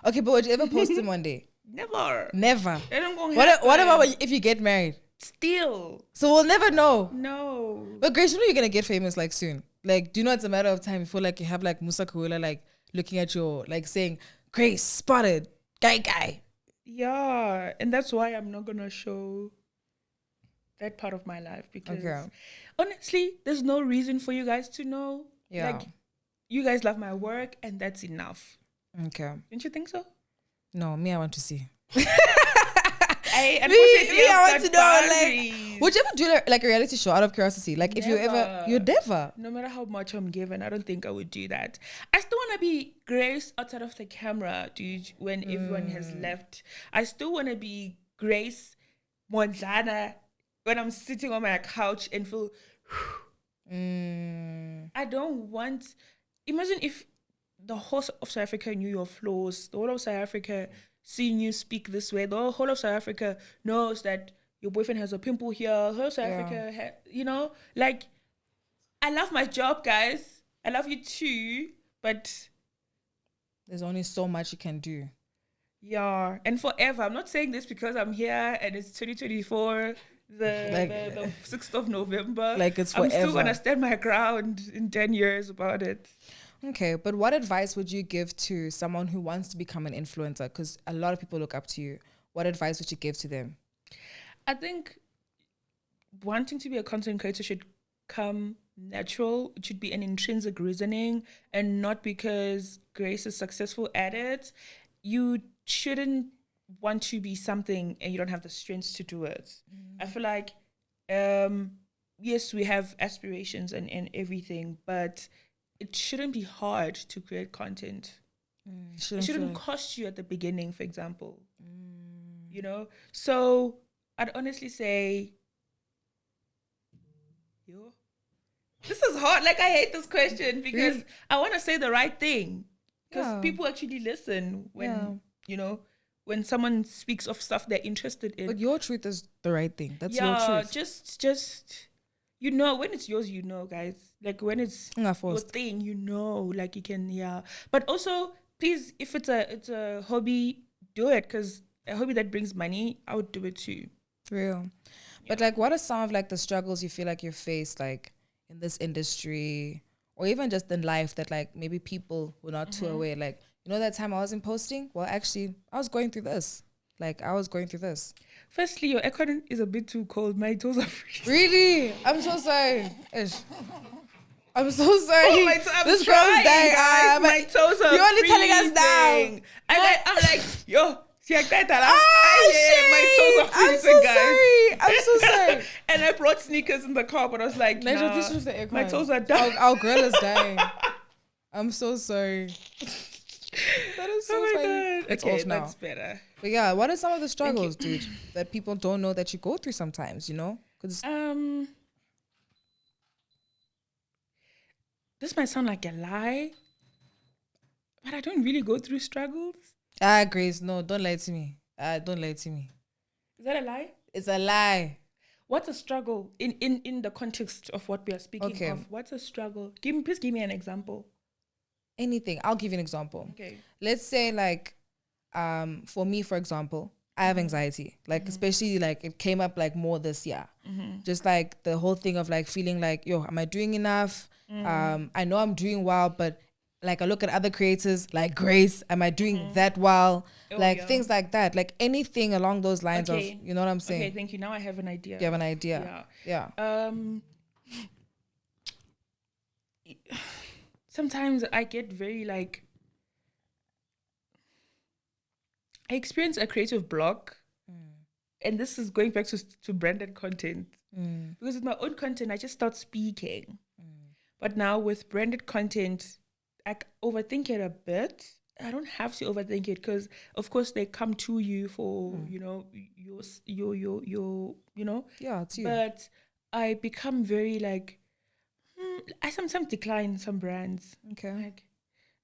Okay, but would you ever post them one day? never. Never. They don't go What about if you get married? Still. So we'll never know. No. But Grace, you know you're gonna get famous like soon. Like, do you know it's a matter of time before like you have like Musa Kuula like looking at your like saying, Grace spotted, guy. Yeah. And that's why I'm not gonna show that part of my life, because honestly, there's no reason for you guys to know. Yeah. Like, you guys love my work and that's enough. Okay. Don't you think so? No, me, I want to see. I want to know, like, would you ever do like a reality show out of curiosity? Like, if you'd never. No matter how much I'm given, I don't think I would do that. I still want to be Grace outside of the camera, dude, when everyone has left. I still want to be Grace Mondlana when I'm sitting on my couch and feel, I don't want, imagine if the whole of South Africa knew your flaws, the whole of South Africa seeing you speak this way, the whole of South Africa knows that your boyfriend has a pimple here, the whole of South Africa, like, I love my job, guys. I love you too, but there's only so much you can do. Yeah, and forever. I'm not saying this because I'm here and it's 2024, the 6th of November. Like it's forever. I'm still going to stand my ground in 10 years about it. Okay, but what advice would you give to someone who wants to become an influencer? Because a lot of people look up to you. What advice would you give to them? I think wanting to be a content creator should come natural. It should be an intrinsic reasoning, and not because Grace is successful at it. You shouldn't want to be something and you don't have the strength to do it. I feel like, yes, we have aspirations and everything, but it shouldn't be hard to create content. It shouldn't cost you at the beginning, for example. So I'd honestly say, this is hard. Like, I hate this question because I want to say the right thing. Because people actually listen when, when someone speaks of stuff they're interested in. But your truth is the right thing. That's your truth. Just, when it's yours, guys. Like, when it's your thing, like you can, But also, please, if it's a hobby, do it. Because a hobby that brings money, I would do it too. Real. But like, what are some of like the struggles you feel like you face like in this industry, or even just in life, that like maybe people were not too aware? Like, that time I wasn't posting? Well, actually, I was going through this. Firstly, your aircon is a bit too cold. My toes are freezing. Really? I'm so sorry. I'm so sorry. Oh, this girl's dying. My toes are You're only telling us now. I'm like, yo. My toes are I'm freezing, guys. I'm so sorry. And I brought sneakers in the car, but I was like, nah, my toes are dying. Our girl is dying. I'm so sorry. That is so funny. God. It's okay, off now. That's better. But yeah, what are some of the struggles, dude, that people don't know that you go through sometimes, Because this might sound like a lie, but I don't really go through struggles. Grace, no, don't lie to me. Don't lie to me. Is that a lie? It's a lie. What's a struggle in the context of what we are speaking of? What's a struggle? Please give me an example. Anything. I'll give you an example. Okay. Let's say like, for me, for example, I have anxiety. Like, especially like it came up like more this year. Just like the whole thing of like feeling like, yo, am I doing enough? I know I'm doing well, but like I look at other creators like Grace, am I doing that well? Things like that. Like anything along those lines of, you know what I'm saying? Okay, thank you. Now I have an idea. You have an idea? Yeah. Sometimes I get very like, I experience a creative block, and this is going back to branded content. Because with my own content, I just start speaking. But now with branded content, I overthink it a bit, I don't have to overthink it because, of course, they come to you for your Yeah, it's you. But I become very like I sometimes decline some brands. Okay. Like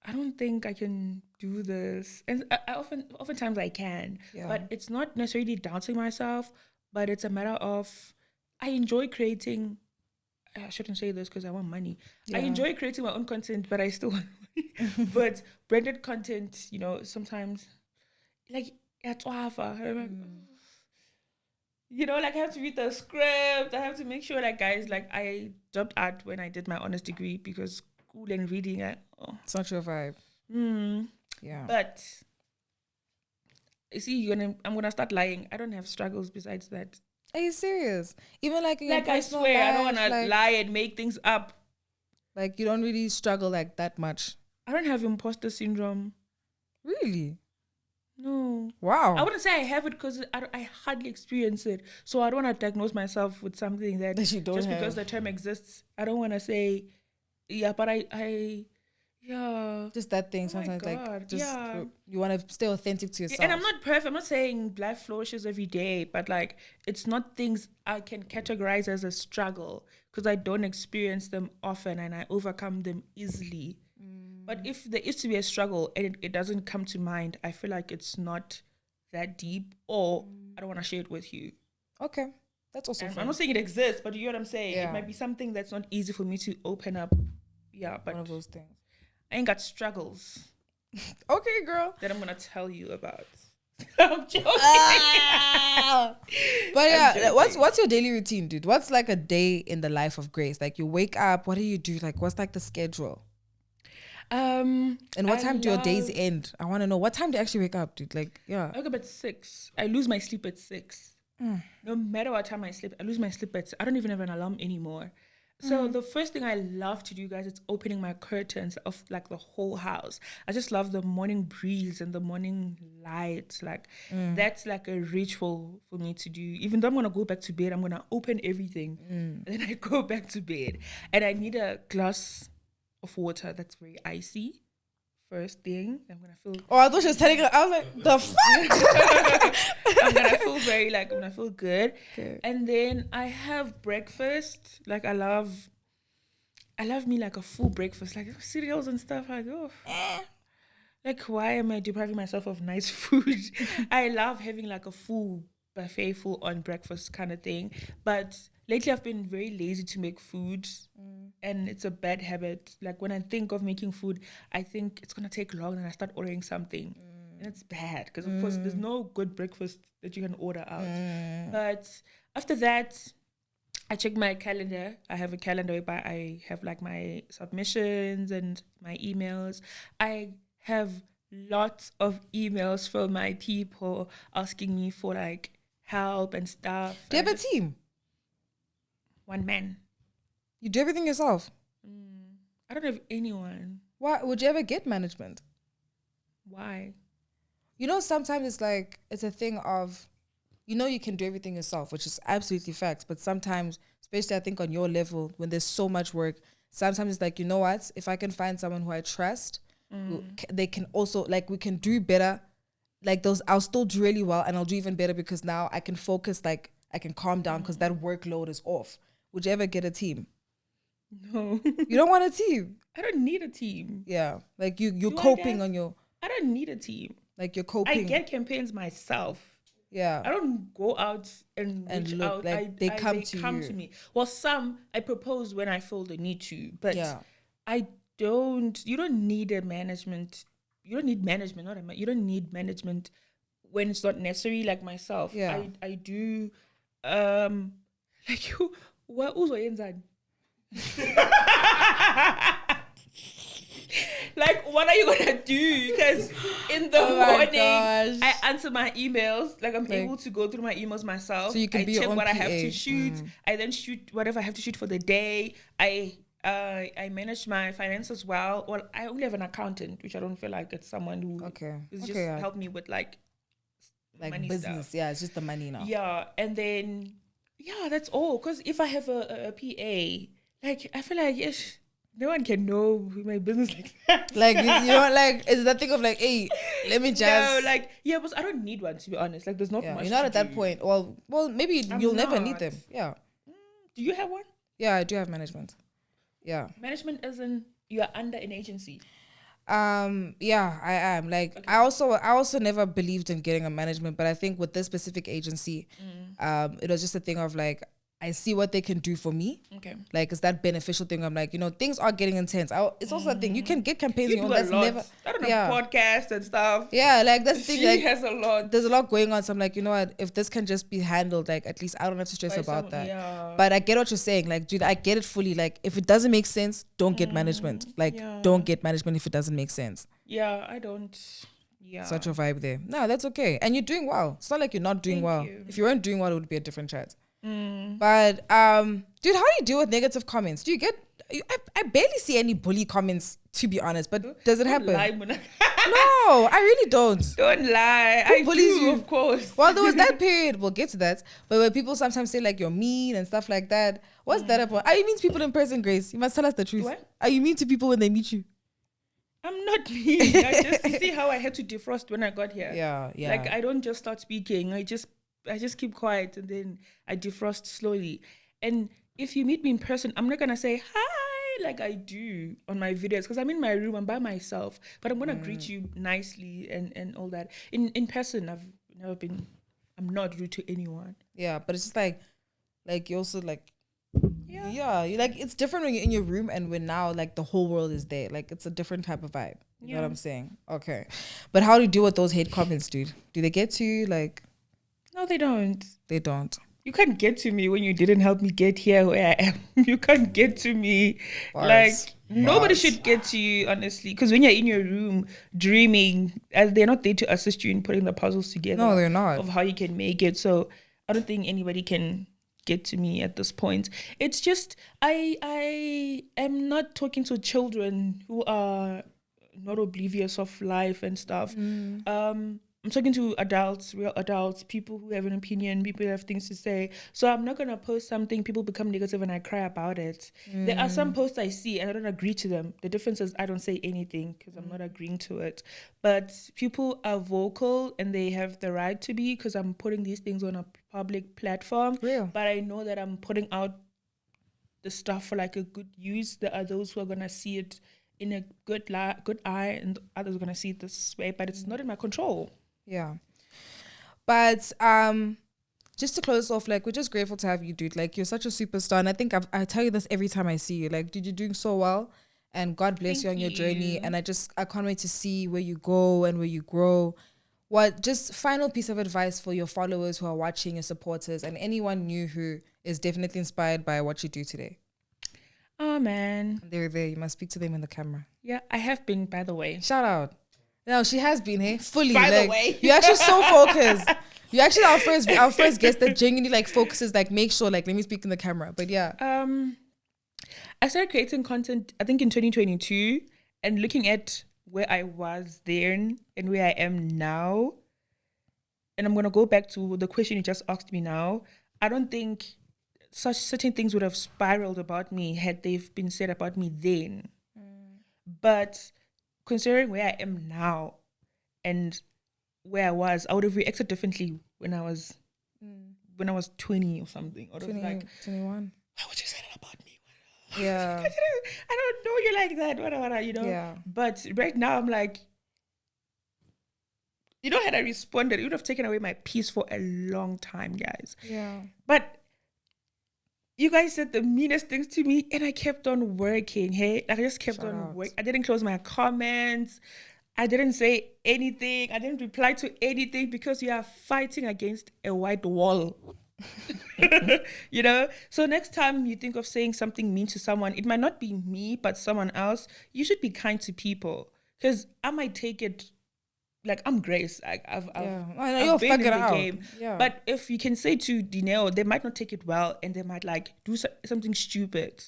I don't think I can do this, and I oftentimes I can, Yeah. but it's not necessarily doubting myself, but it's a matter of I enjoy creating. I shouldn't say this because I want money. I Yeah. enjoy creating my own content, but I still want money. But branded content, sometimes like at like I have to read the script. I have to make sure, like, guys, like I dropped art when I did my honors degree because school and reading, It's not your vibe. Yeah. But you see, I'm gonna start lying. I don't have struggles besides that. Are you serious? Even like in your Like I personal swear, I don't life, wanna like, lie and make things up. like you don't really struggle like that much. I don't have imposter syndrome. Really? No. Wow. I wouldn't say I have it because I hardly experience it. So I don't want to diagnose myself with something that you don't just have. because the term exists. I don't want to say, yeah, but yeah. Just that thing Oh my sometimes, like, God, just yeah. you want to stay authentic to Yeah, yourself. and I'm not perfect. I'm not saying life flourishes every day, but like it's not things I can categorize as a struggle because I don't experience them often and I overcome them easily. But if there is to be a struggle and it doesn't come to mind, I feel like it's not that deep, or I don't want to share it with you. Okay, that's also And fine. I'm not saying it exists, but you know what I'm saying? Yeah. It might be something that's not easy for me to open up. Yeah, but one of those things. I ain't got struggles Okay, girl. that I'm going to tell you about. I'm joking. But yeah, joking. what's your daily routine, dude? What's like a day in the life of Grace? Like you wake up, what do you do? Like what's like the schedule? And what time do your days end? I want to know what time do you actually wake up, dude? Like, yeah. I wake up at 6. I lose my sleep at 6. No matter what time I sleep, I lose my sleep at 6. I don't even have an alarm anymore. So the first thing I love to do, guys, is opening my curtains of like the whole house. I just love the morning breeze and the morning light. Like that's like a ritual for me to do. Even though I'm gonna go back to bed, I'm gonna open everything and then I go back to bed. And I need a glass of water that's very icy. First thing, I'm gonna feel. Oh, I thought she was telling her. I was like, the fuck? I'm gonna feel good. Okay. And then I have breakfast. Like I love me like a full breakfast, like cereals and stuff. Like like why am I depriving myself of nice food? I love having like a full buffet, full on breakfast kind of thing. But lately I've been very lazy to make food. And it's a bad habit. Like when I think of making food, I think it's gonna take long, and I start ordering something, and it's bad because of course there's no good breakfast that you can order out. But after that, I check my calendar. I have a calendar where I have like my submissions and my emails. I have lots of emails from my people asking me for like help and stuff. Do you have a team? One man. You do everything yourself? I don't have anyone. Why would you ever get management? Why? You know, sometimes it's like it's a thing of, you can do everything yourself, which is absolutely facts. But sometimes, especially I think on your level, when there's so much work, sometimes it's like, you know what? If I can find someone who I trust, they can also like we can do better. Like those, I'll still do really well, and I'll do even better because now I can focus. Like I can calm down because that workload is off. Would you ever get a team? No. You don't want a team? I don't need a team. Yeah, like you're Do I coping guess? on your, I don't need a team. like you're I coping. get campaigns myself. Yeah. I don't go out and reach look, out. like, they come to you. me. Well, some I propose when I feel the need to, but Yeah. I don't. You don't need a management. You don't need management. You don't need management when it's not necessary. Like myself, Yeah. I do. Like you. What uzoyenzani? Like, what are you gonna do? Because in the morning, gosh. I answer my emails. Like, I'm able to go through my emails myself. So you can I be your check own what I have PA. to shoot. I then shoot whatever I have to shoot for the day. I manage my finance as well. Well, I only have an accountant, which I don't feel like it's someone who is just yeah. help me with like money business. stuff. Yeah, it's just the money now. Yeah, and then that's all. Because if I have a PA, like I feel like No one can know my business like that. Like you know, like it's that thing of like, hey, let me just. No, like but I don't need one, to be honest. Like there's not Yeah, much. you're not to at that do. point. Well, maybe I'm you'll never need not. them. Yeah, Do you have one? yeah, I do have management. Yeah. Management as in you are under an agency. Yeah, I am. Like Okay. I also never believed in getting a management, but I think with this specific agency, it was just a thing of like I see what they can do for me. Okay. Like it's that beneficial thing. I'm like, things are getting intense. It's also a thing. You can get campaigns You on do your own. a That's lot. never. I don't know, Yeah. podcasts and stuff. Yeah, like that's the thing. She Like, has a lot. there's a lot going on. So I'm like, you know what? If this can just be handled, like at least I don't have to stress By about some- that. yeah. But I get what you're saying. Like, dude, I get it fully. Like, if it doesn't make sense, don't get management. Like, yeah. don't get management if it doesn't make sense. Yeah, I don't. Yeah. Such a vibe there. No, that's okay. And you're doing well. It's not like you're not doing Thank well. you. If you weren't doing well, it would be a different chat. But dude, how do you deal with negative comments? Do you get? I barely see any bully comments, to be honest. But does it Don't happen? lie, Mona. No, I really don't. Don't lie. Who I bullies do, you? of course. Well, there was that period. We'll get to that. But where people sometimes say like you're mean and stuff like that. What's that about? Are you mean to people in person, Grace? You must tell us the truth. What? Are you mean to people when they meet you? I'm not mean. I just you see how I had to defrost when I got here. Yeah, yeah. Like I don't just start speaking. I just keep quiet and then I defrost slowly. And if you meet me in person, I'm not gonna say hi like I do on my videos because I'm in my room, I'm by myself. But I'm gonna greet you nicely and all that. In person, I'm not rude to anyone. Yeah, but it's just like you also like. Yeah, you like it's different when you're in your room and when now like the whole world is there. Like it's a different type of vibe. You know what I'm saying? Okay. But how do you deal with those hate comments, dude? Do they get to you? Like No, they don't. they don't. You can't get to me when you didn't help me get here where I am. You can't get to me. Bars. Like, nobody Bars. should get to you, honestly. Because when you're in your room dreaming, they're not there to assist you in putting the puzzles together. No, they're not. Of how you can make it. So, I don't think anybody can get to me at this point. It's just, I am not talking to children who are not oblivious of life and stuff. I'm talking to adults, real adults, people who have an opinion, people who have things to say. So I'm not going to post something, people become negative and I cry about it. There are some posts I see and I don't agree to them. The difference is I don't say anything because I'm not agreeing to it. But people are vocal and they have the right to be because I'm putting these things on a public platform. Real. But I know that I'm putting out the stuff for like a good use. There are those who are going to see it in a good eye and others are going to see it this way. But it's not in my control. Yeah. But just to close off, like we're just grateful to have you, dude. Like you're such a superstar. And I think I tell you this every time I see you. Like, dude, you're doing so well. And God bless you on your journey. you. And I can't wait to see where you go and where you grow. What just final piece of advice for your followers who are watching, your supporters, and anyone new who is definitely inspired by what you do today? Oh, man. They're there. You must speak to them in the camera. Yeah, I have been, by the way. Shout out. No, she has been here fully. By the like, way. You're actually so focused. You're actually our first guest that genuinely like focuses, like make sure, like let me speak in the camera. But yeah. I started creating content, I think in 2022, and looking at where I was then and where I am now. And I'm going to go back to the question you just asked me now. I don't think such certain things would have spiraled about me had they been said about me then. But considering where I am now and where I was, I would have reacted differently when I was 20 or something. I would have 20, like, 21. why would you say that about me? Yeah. I don't know you like that, whatever, you know. Yeah. But right now I'm like, you know, had I responded, it would have taken away my peace for a long time, guys. Yeah. But you guys said the meanest things to me and I kept on working, hey? Like I just kept Shout on out. working. I didn't close my comments. I didn't say anything. I didn't reply to anything because you are fighting against a white wall. You know? So next time you think of saying something mean to someone, it might not be me, but someone else, you should be kind to people. Because I might take it like I'm Grace. I've I know, you'll been figure in it the out. game. Yeah. But if you can say to Dineo, they might not take it well and they might like do something stupid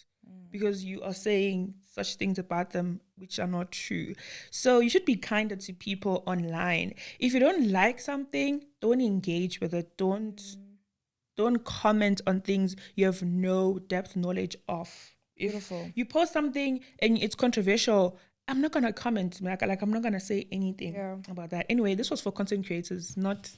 because you are saying such things about them which are not true. So you should be kinder to people online. If you don't like something, don't engage with it. Don't comment on things you have no depth knowledge of. If Beautiful. you post something and it's controversial, I'm not gonna comment. Like I'm not gonna say anything Yeah. about that. Anyway, this was for content creators, not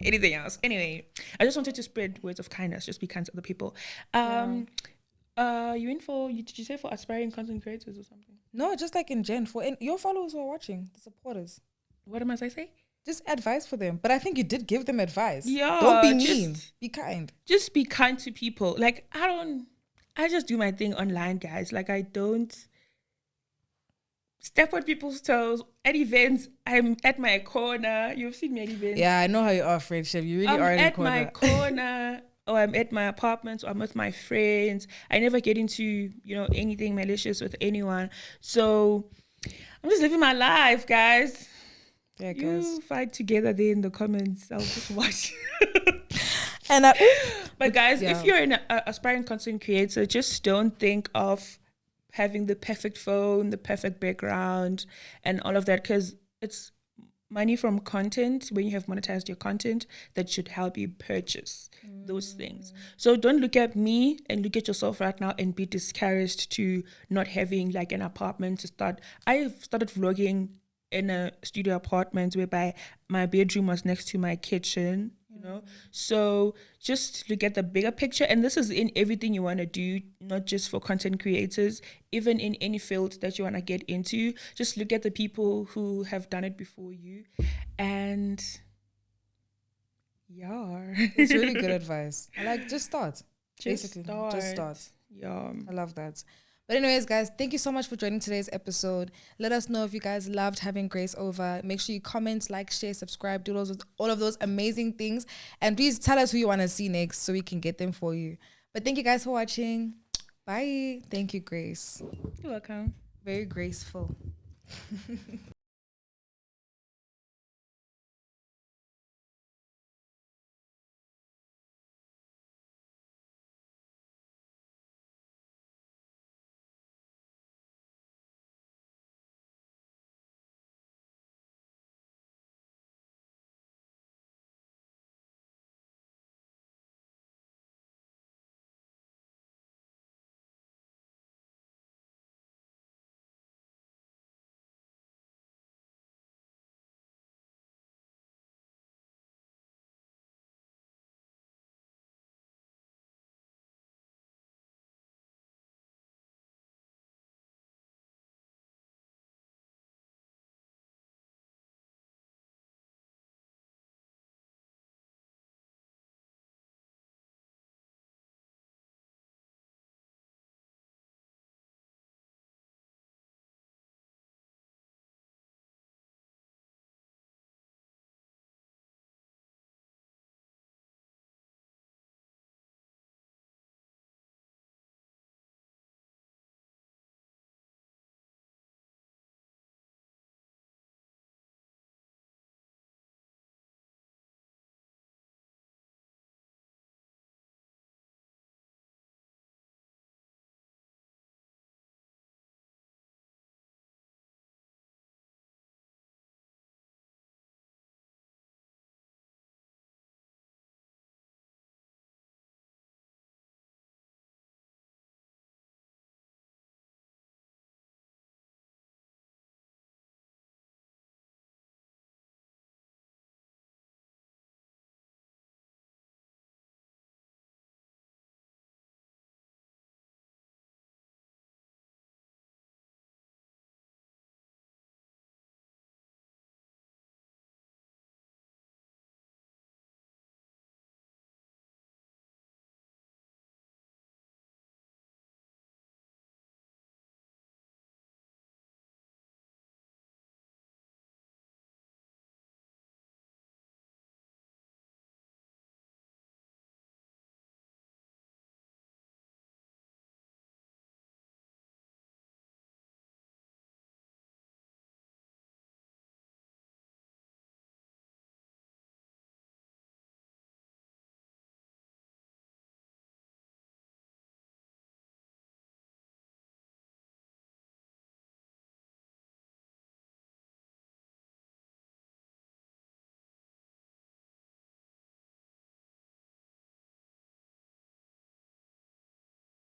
anything else. Anyway, I just wanted to spread words of kindness. Just be kind to other people. You in for? Did you say for aspiring content creators or something? No, just like in gen for your followers who are watching, the supporters. What am I say? Just advice for them. But I think you did give them advice. Yeah, Don't be mean. Be kind. Just be kind to people. Like I just do my thing online, guys. Like I don't step on people's toes. At events, I'm at my corner. You've seen me at events. Yeah, I know how you are, friendship. You really I'm are in the at corner. my corner, or I'm at my apartment, or I'm with my friends. I never get into, anything malicious with anyone. So I'm just living my life, guys. Yeah, You guys. fight together there in the comments. I'll just watch. And But guys, Yeah. if you're an aspiring content creator, just don't think of having the perfect phone, the perfect background, and all of that, because it's money from content. When you have monetized your content, that should help you purchase those things. So don't look at me and look at yourself right now and be discouraged to not having like an apartment to start. I started vlogging in a studio apartment whereby my bedroom was next to my kitchen, so just look at the bigger picture. And this is in everything you want to do, not just for content creators, even in any field that you want to get into. Just look at the people who have done it before you. And yeah, it's really good advice. I like just start. Just Basically, start. just start. Yeah. I love that. But anyways, guys, thank you so much for joining today's episode. Let us know if you guys loved having Grace over. Make sure you comment, like, share, subscribe, do all of those amazing things. And please tell us who you want to see next so we can get them for you. But thank you guys for watching. Bye. Thank you, Grace. You're welcome. Very graceful.